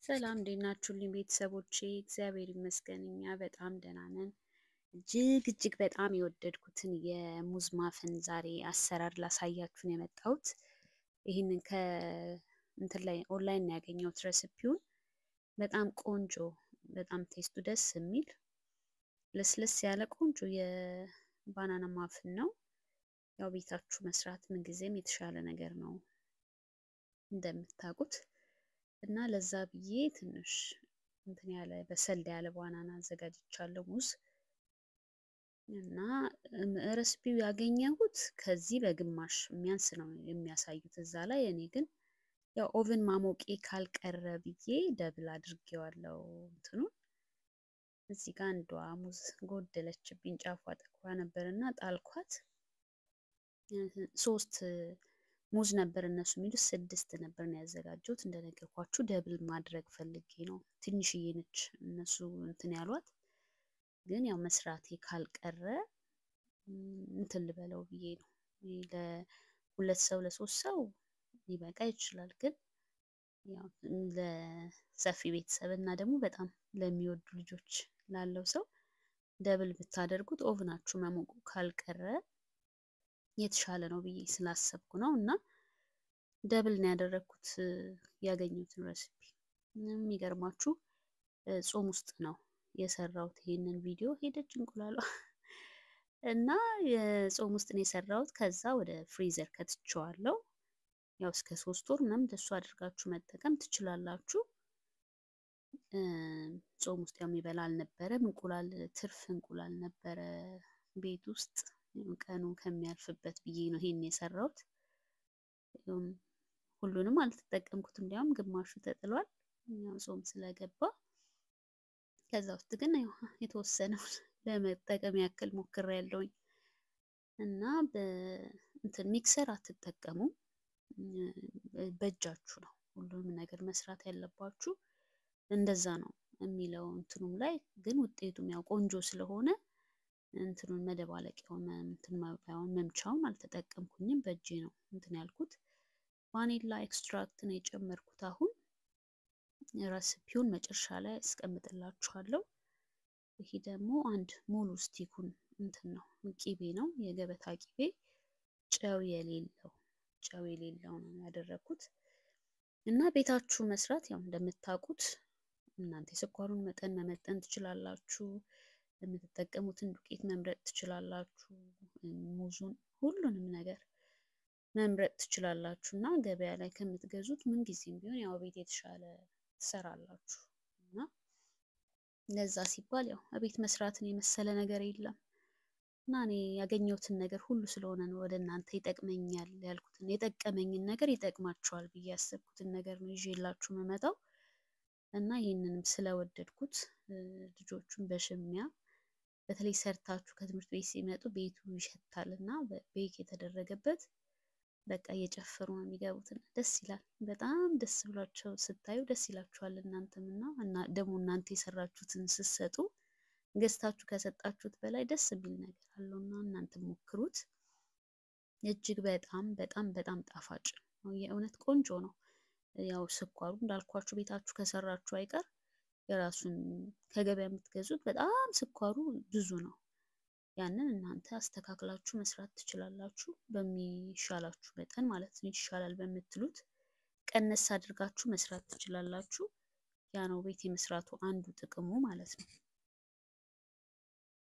ሰላም እንዴት ናችሁልኝ ቤተሰቦቼ? እግዚአብሔር ይመስገን እኛ በጣም ደህና ነን። እጅግ በጣም የወደድኩትን የሙዝ ማፍን ዛሬ አሰራር ላሳያችሁ ነው የመጣሁት። ይህንን እንትን ላይ ኦንላይን ነው ያገኘሁት ሬሲፒውን። በጣም ቆንጆ፣ በጣም ቴስቱ ደስ የሚል ለስለስ ያለ ቆንጆ የባናና ማፍን ነው። ያው ቤታችሁ መስራት ምንጊዜም የተሻለ ነገር ነው እንደምታውቁት። እና ለዛ ብዬ ትንሽ እንትን ያለ በሰል ያለ ባናና አዘጋጅቻለሁ ሙዝ። እና ሬሲፒው ያገኘሁት ከዚህ በግማሽ የሚያንስ ነው የሚያሳዩት እዛ ላይ። እኔ ግን ያው ኦቨን ማሞቄ ካልቀረ ብዬ ደብል አድርጌዋለሁ እንትኑን። እዚህ ጋር አንዷ ሙዝ ጎደለችብኝ፣ ጫፏ ጠቁራ ነበርና ጣልኳት። 3 ሙዝ ነበር እነሱ የሚሉት 6 ነበር ነው ያዘጋጀሁት። እንደነገርኳችሁ ደብል ማድረግ ፈልጌ ነው። ትንሽዬ ነች እነሱ እንትን ያሏት፣ ግን ያው መስራቴ ካልቀረ እንትን ልበለው ብዬ ነው። ለሁለት ሰው ለሶስት ሰው ሊበቃ ይችላል፣ ግን ያው ለሰፊ ቤተሰብ እና ደግሞ በጣም ለሚወዱ ልጆች ላለው ሰው ደብል ብታደርጉት ኦቭናችሁ መሞቁ ካልቀረ የተሻለ ነው ብዬ ስላሰብኩ ነው። እና ደብል ነው ያደረኩት ያገኘሁትን ሬሲፒ። የሚገርማችሁ ጾም ውስጥ ነው የሰራሁት ይሄንን ቪዲዮ። ሄደች እንቁላሏ እና የጾም ውስጥ ነው የሰራሁት። ከዛ ወደ ፍሪዘር ከትቼዋለሁ። ያው እስከ 3 ወር ምናምን እንደሱ አድርጋችሁ መጠቀም ትችላላችሁ። ጾም ውስጥ ያው የሚበላ አልነበረም። እንቁላል ትርፍ እንቁላል ነበረ ቤት ውስጥ፣ ቀኑ ከሚያልፍበት ብዬ ነው ይሄን የሰራሁት። ሁሉንም አልተጠቀምኩትም፣ እንዲያውም ግማሹ ተጥሏል ያው ጾም ስለገባ። ከዛ ውስጥ ግን ያው የተወሰነውን ለመጠቀም ያክል ሞክሬያለሁኝ። እና እንትን ሚክሰር አትጠቀሙ፣ በእጃችሁ ነው ሁሉንም ነገር መስራት ያለባችሁ። እንደዛ ነው የሚለው እንትኑም ላይ። ግን ውጤቱም ያው ቆንጆ ስለሆነ እንትኑን መደባለቂያውን እንትን መምቻውን አልተጠቀምኩኝም፣ በእጄ ነው እንትን ያልኩት። ቫኒላ ኤክስትራክት ነው የጨመርኩት። አሁን ሬሲፒውን መጨረሻ ላይ አስቀምጥላችኋለሁ። ይሄ ደግሞ አንድ ሙሉ ስቲኩን እንትን ነው ቂቤ ነው፣ የገበታ ቂቤ፣ ጨው የሌለው ነው ያደረኩት። እና ቤታችሁ መስራት ያው እንደምታውቁት እናንተ የስኳሩን መጠን መመጠን ትችላላችሁ። የምትጠቀሙትን ዱቄት መምረጥ ትችላላችሁ። ሙዙን ሁሉንም ነገር መምረጥ ትችላላችሁ። እና ገበያ ላይ ከምትገዙት ምን ጊዜም ቢሆን ያው ቤት የተሻለ ትሰራላችሁ። እና ለዛ ሲባል ያው ቤት መስራትን የመሰለ ነገር የለም። እና እኔ ያገኘሁትን ነገር ሁሉ ስለሆነ ነው ወደ እናንተ ይጠቅመኛል ያልኩትን፣ የጠቀመኝን ነገር ይጠቅማችኋል ብዬ ያሰብኩትን ነገር ነው ይዤላችሁ የምመጣው። እና ይህንንም ስለወደድኩት ልጆቹን በሽሚያ በተለይ ሰርታችሁ ከትምህርት ቤት ሲመጡ ቤቱ ይሸታል እና ቤክ የተደረገበት በቃ እየጨፈሩ ነው የሚገቡት። ደስ ይላል። በጣም ደስ ብሏቸው ስታዩ ደስ ይላችኋል እናንተም። እና ደግሞ እናንተ የሰራችሁትን ስትሰጡ ገዝታችሁ ከሰጣችሁት በላይ ደስ የሚል ነገር አለውና እናንተ ሞክሩት። እጅግ በጣም ጣፋጭ ነው። የእውነት ቆንጆ ነው። ያው ስኳሩ እንዳልኳችሁ ቤታችሁ ከሰራችሁ አይቀር የራሱን ከገበያ የምትገዙት በጣም ስኳሩ ብዙ ነው። ያንን እናንተ አስተካክላችሁ መስራት ትችላላችሁ፣ በሚሻላችሁ መጠን ማለት ነው። ይሻላል በምትሉት ቀነስ አድርጋችሁ መስራት ትችላላችሁ። ያ ነው ቤት የመስራቱ አንዱ ጥቅሙ ማለት ነው።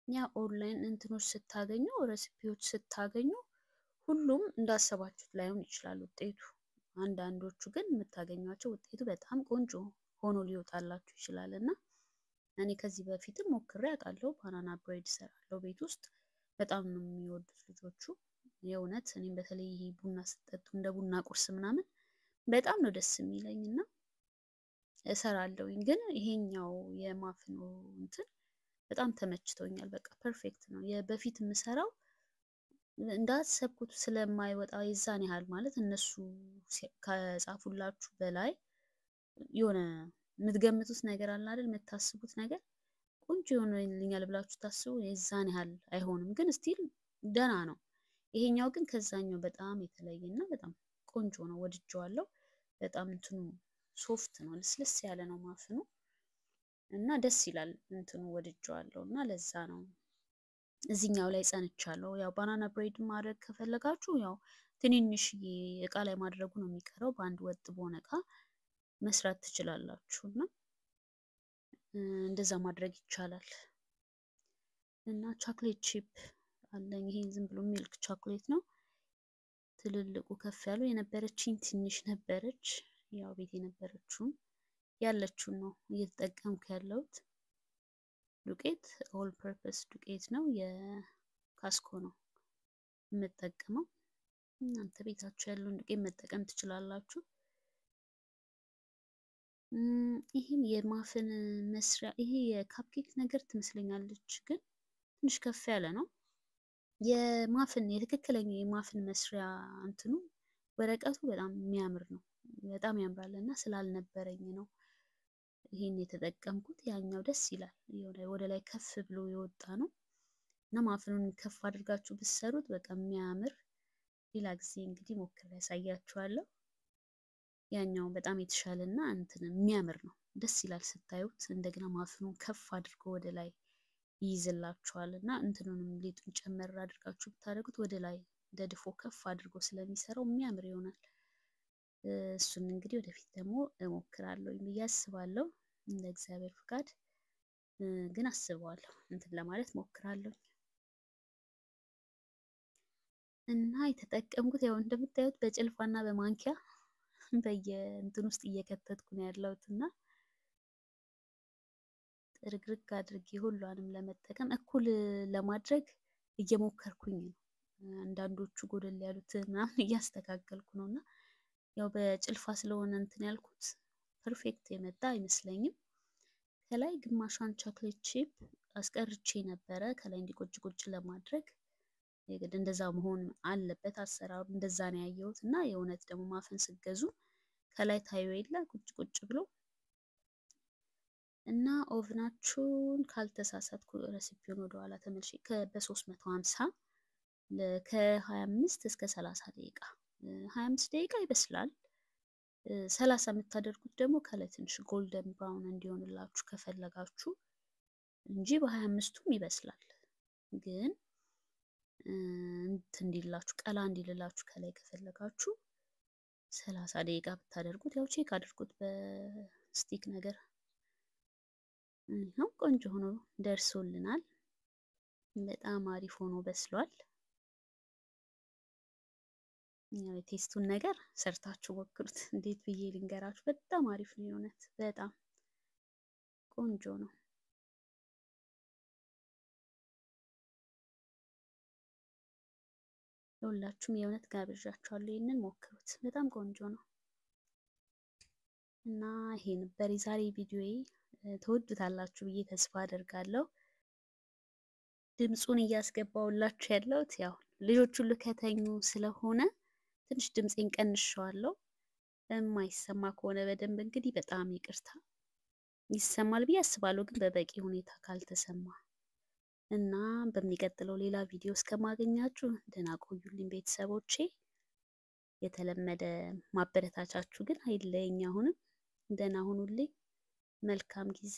ያ ኦንላይን እንትኖች ስታገኙ፣ ሬሲፒዎች ስታገኙ ሁሉም እንዳሰባችሁት ላይሆን ይችላል ውጤቱ። አንዳንዶቹ ግን የምታገኟቸው ውጤቱ በጣም ቆንጆ ሆኖ ሊወጣላችሁ ይችላል። እና እኔ ከዚህ በፊትም ሞክሬ አውቃለሁ። ባናና ብሬድ እሰራለሁ ቤት ውስጥ። በጣም ነው የሚወዱት ልጆቹ የእውነት። እኔም በተለይ ይሄ ቡና ስጠጡ እንደ ቡና ቁርስ ምናምን በጣም ነው ደስ የሚለኝ እና እሰራለሁኝ። ግን ይሄኛው የማፍኑ እንትን በጣም ተመችቶኛል። በቃ ፐርፌክት ነው። የበፊት የምሰራው እንዳሰብኩት ስለማይወጣ የዛን ያህል ማለት እነሱ ከጻፉላችሁ በላይ የሆነ የምትገምቱት ነገር አለ አይደል? የምታስቡት ነገር ቆንጆ ይሆንልኛል ብላችሁ ታስቡ የዛን ያህል አይሆንም፣ ግን ስቲል ደህና ነው። ይሄኛው ግን ከዛኛው በጣም የተለየና በጣም ቆንጆ ነው። ወድጄዋለሁ። በጣም እንትኑ ሶፍት ነው፣ ልስልስ ያለ ነው ማፍኑ እና ደስ ይላል። እንትኑ ወድጄዋለሁ እና ለዛ ነው እዚህኛው ላይ ጸንቻለሁ። ያው ባናና ብሬድ ማድረግ ከፈለጋችሁ ያው ትንንሽዬ እቃ ላይ ማድረጉ ነው የሚቀረው። በአንድ ወጥ በሆነ እቃ መስራት ትችላላችሁ እና እንደዛ ማድረግ ይቻላል። እና ቻክሌት ቺፕ አለኝ። ይሄ ዝም ብሎ ሚልክ ቻክሌት ነው። ትልልቁ ከፍ ያሉ የነበረችኝ ትንሽ ነበረች። ያው ቤት የነበረችውን ያለችውን ነው እየተጠቀምኩ ያለሁት። ዱቄት ኦል ፐርፐስ ዱቄት ነው፣ የካስኮ ነው የምጠቀመው። እናንተ ቤታችሁ ያለውን ዱቄት መጠቀም ትችላላችሁ። ይሄም የማፍን መስሪያ፣ ይሄ የካፕኬክ ነገር ትመስለኛለች፣ ግን ትንሽ ከፍ ያለ ነው። የማፍን የትክክለኛ የማፍን መስሪያ እንትኑ ወረቀቱ በጣም የሚያምር ነው፣ በጣም ያምራል እና ስላልነበረኝ ነው ይሄን የተጠቀምኩት። ያኛው ደስ ይላል፣ ወደ ላይ ከፍ ብሎ የወጣ ነው እና ማፍኑን ከፍ አድርጋችሁ ብትሰሩት በቃ የሚያምር። ሌላ ጊዜ እንግዲህ ሞክሬ ያሳያችኋለሁ። ያኛው በጣም የተሻለ እና እንትን የሚያምር ነው፣ ደስ ይላል ስታዩት። እንደገና ማፍኑን ከፍ አድርጎ ወደ ላይ ይይዝላችኋል እና እንትኑንም ሊጡን ጨመር አድርጋችሁ ብታደርጉት ወደ ላይ ደድፎ ከፍ አድርጎ ስለሚሰራው የሚያምር ይሆናል። እሱን እንግዲህ ወደፊት ደግሞ እሞክራለሁ ብዬ አስባለሁ፣ እንደ እግዚአብሔር ፍቃድ። ግን አስበዋለሁ እንትን ለማለት ሞክራለሁ። እና የተጠቀምኩት ያው እንደምታዩት በጭልፋና በማንኪያ በየእንትን ውስጥ እየከተትኩ ነው ያለሁት እና ጥርግርግ አድርጌ ሁሉንም ለመጠቀም እኩል ለማድረግ እየሞከርኩኝ ነው። አንዳንዶቹ ጎደል ያሉት ምናምን እያስተካከልኩ ነው እና ያው በጭልፋ ስለሆነ እንትን ያልኩት ፐርፌክት የመጣ አይመስለኝም። ከላይ ግማሿን ቻክሌት ቺፕ አስቀርቼ ነበረ ከላይ እንዲቆጭ ቁጭ ለማድረግ። የግድ እንደዛ መሆን አለበት አሰራሩ፣ እንደዛ ነው ያየሁት። እና የእውነት ደግሞ ማፍን ስትገዙ ከላይ ታዩ የለ ቁጭ ቁጭ ብሎ እና ኦቭናችሁን ካልተሳሳትኩ ሬሲፒውን ወደ ኋላ ተመልሼ በ350 ከ25 እስከ 30 ደቂቃ 25 ደቂቃ ይበስላል። 30 የምታደርጉት ደግሞ ከላይ ትንሽ ጎልደን ብራውን እንዲሆንላችሁ ከፈለጋችሁ እንጂ በ25ቱም ይበስላል። ግን እንትን እንዲላችሁ ቀላ እንዲልላችሁ ከላይ ከፈለጋችሁ 30 ደቂቃ ብታደርጉት፣ ያው ቼክ አድርጉት በስቲክ ነገር። ይሄው ቆንጆ ሆኖ ደርሶልናል። በጣም አሪፍ ሆኖ በስሏል። ያው የቴስቱን ነገር ሰርታችሁ ሞክሩት። እንዴት ብዬ ልንገራችሁ፣ በጣም አሪፍ ነው የእውነት፣ በጣም ቆንጆ ነው። ሁላችሁም የእውነት ጋብዣችኋለሁ፣ ይሄንን ሞክሩት፣ በጣም ቆንጆ ነው። እና ይሄ ነበር የዛሬ ቪዲዮዬ። ተወዱታላችሁ ብዬ ተስፋ አደርጋለሁ። ድምፁን እያስገባውላችሁ ያለሁት ያው ልጆቹ ሁሉ ከተኙ ስለሆነ ትንሽ ድምፄን ቀንሼዋለሁ። የማይሰማ ከሆነ በደንብ እንግዲህ በጣም ይቅርታ። ይሰማል ብዬ አስባለሁ፣ ግን በበቂ ሁኔታ ካልተሰማ እና በሚቀጥለው ሌላ ቪዲዮ እስከማገኛችሁ ደህና ቆዩልኝ ቤተሰቦቼ። የተለመደ ማበረታቻችሁ ግን አይለየኝ። አሁንም ደህና ሁኑልኝ። መልካም ጊዜ